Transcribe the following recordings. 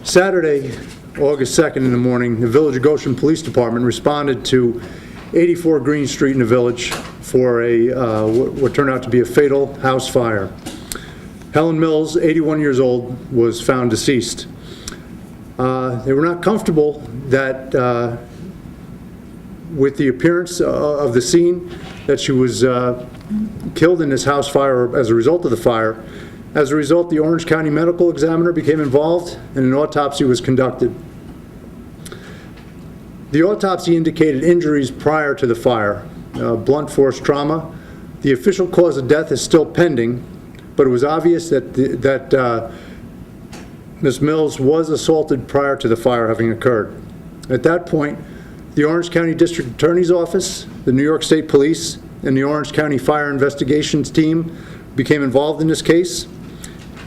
Saturday, August 2nd in the morning, the Village of Goshen Police Department responded to 84 Green Street in the village for what turned out to be a fatal house fire. Helen Mills, 81 years old, was found deceased. They were not comfortable that with the appearance of the scene, that she was killed in this house fire as a result of the fire. As a result, the Orange County medical examiner became involved and an autopsy was conducted. The autopsy indicated injuries prior to the fire, blunt force trauma. The official cause of death is still pending, but it was obvious that Ms. Mills was assaulted prior to the fire having occurred. At that point, the Orange County District Attorney's Office, the New York State Police, and the Orange County Fire Investigations Team became involved in this case.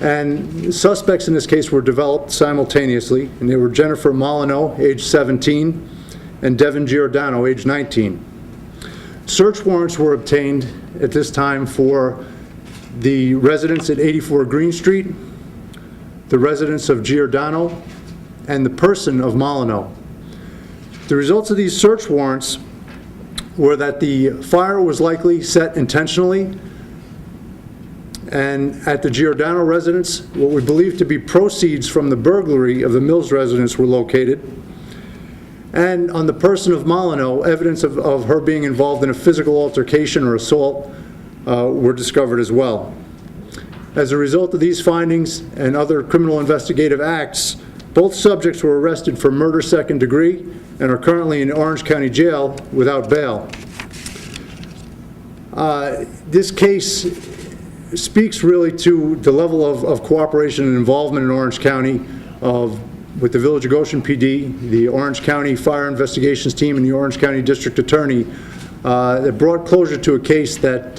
And suspects in this case were developed simultaneously, and they were Jennifer Molyneux, age 17, and Devin Giordano, age 19. Search warrants were obtained at this time for the residence at 84 Green Street, the residence of Giordano, and the person of Molyneux. The results of these search warrants were that the fire was likely set intentionally, and at the Giordano residence, what we believe to be proceeds from the burglary of the Mills residence were located. And on the person of Molyneux, evidence of her being involved in a physical altercation or assault were discovered as well. As a result of these findings and other criminal investigative acts, both subjects were arrested for murder second degree and are currently in Orange County Jail without bail. This case speaks really to the level of cooperation and involvement in Orange County with the Village of Goshen PD, the Orange County Fire Investigations Team, and the Orange County District Attorney that brought closure to a case that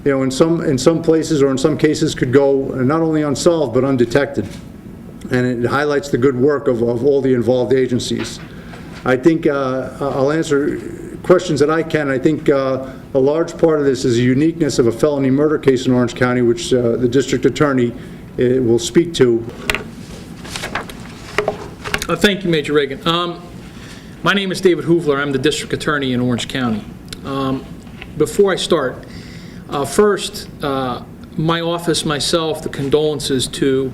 in some places or in some cases could go not only unsolved but undetected. And it highlights the good work of all the involved agencies. I think I'll answer questions that I can. I think a large part of this is the uniqueness of a felony murder case in Orange County, which the District Attorney will speak to. Thank you, Major Reagan. My name is David Hoovler. I'm the District Attorney in Orange County. Before I start, first, my office, myself, the condolences to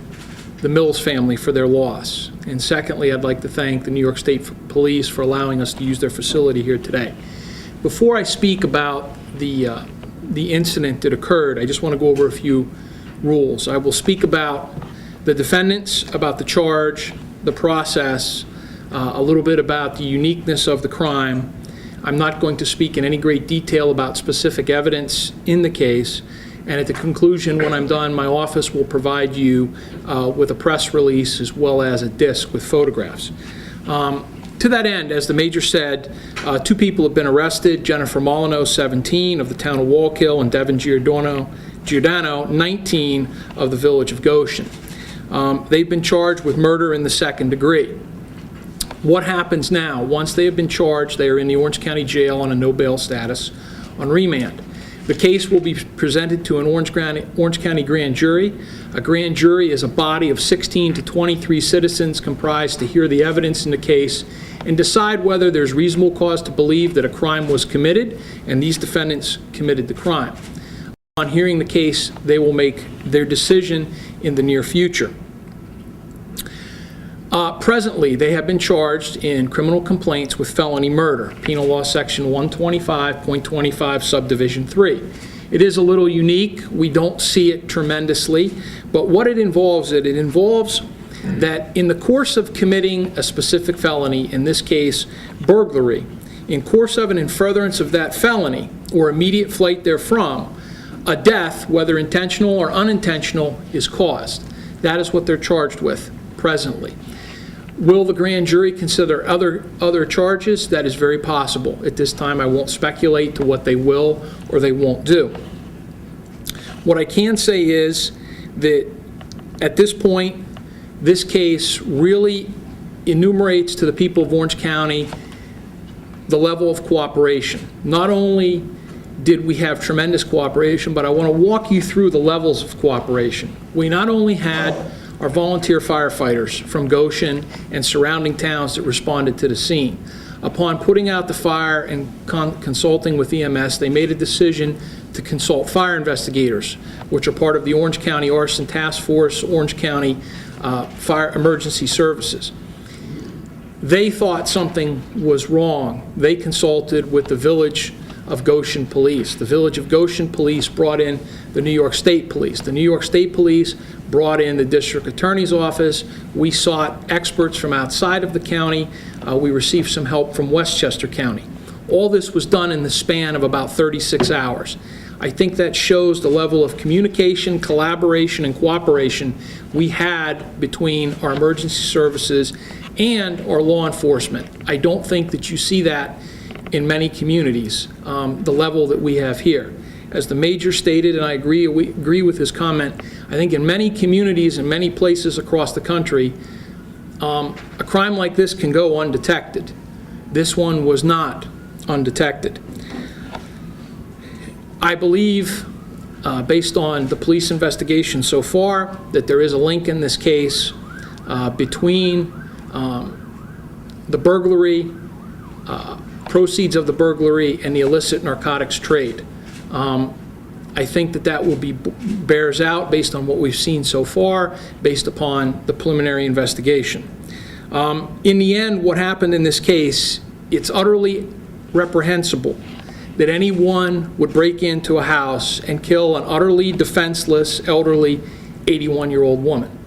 the Mills family for their loss. And secondly, I'd like to thank the New York State Police for allowing us to use their facility here today. Before I speak about the incident that occurred, I just want to go over a few rules. I will speak about the defendants, about the charge, the process, a little bit about the uniqueness of the crime. I'm not going to speak in any great detail about specific evidence in the case. And at the conclusion, when I'm done, my office will provide you with a press release as well as a disc with photographs. To that end, as the Major said, 2 people have been arrested, Jennifer Molyneux, 17, of the town of Wallkill, and Devin Giordano, 19, of the Village of Goshen. They've been charged with murder in the second degree. What happens now? Once they have been charged, they are in the Orange County Jail on a no bail status on remand. The case will be presented to an Orange County grand jury. A grand jury is a body of 16 to 23 citizens comprised to hear the evidence in the case and decide whether there's reasonable cause to believe that a crime was committed and these defendants committed the crime. On hearing the case, they will make their decision in the near future. Presently, they have been charged in criminal complaints with felony murder, Penal Law Section 125.25, Subdivision 3. It is a little unique. We don't see it tremendously, but what it involves that in the course of committing a specific felony, in this case, burglary, in course of and in furtherance of that felony or immediate flight therefrom, a death, whether intentional or unintentional, is caused. That is what they're charged with presently. Will the grand jury consider other charges? That is very possible. At this time, I won't speculate to what they will or they won't do. What I can say is that at this point, this case really enumerates to the people of Orange County the level of cooperation. Not only did we have tremendous cooperation, but I want to walk you through the levels of cooperation. We not only had are volunteer firefighters from Goshen and surrounding towns that responded to the scene. Upon putting out the fire and consulting with EMS, they made a decision to consult fire investigators, which are part of the Orange County Arson Task Force, Orange County Fire Emergency Services. They thought something was wrong. They consulted with the Village of Goshen Police. The Village of Goshen Police brought in the New York State Police. The New York State Police brought in the District Attorney's Office. We sought experts from outside of the county. We received some help from Westchester County. All this was done in the span of about 36 hours. I think that shows the level of communication, collaboration, and cooperation we had between our emergency services and our law enforcement. I don't think that you see that in many communities, the level that we have here. As the Major stated, and I agree with his comment, I think in many communities and many places across the country, a crime like this can go undetected. This one was not undetected. I believe, based on the police investigation so far, that there is a link in this case between the burglary, proceeds of the burglary, and the illicit narcotics trade. I think that will bears out based on what we've seen so far, based upon the preliminary investigation. In the end, what happened in this case, it's utterly reprehensible that anyone would break into a house and kill an utterly defenseless, elderly 81-year-old woman.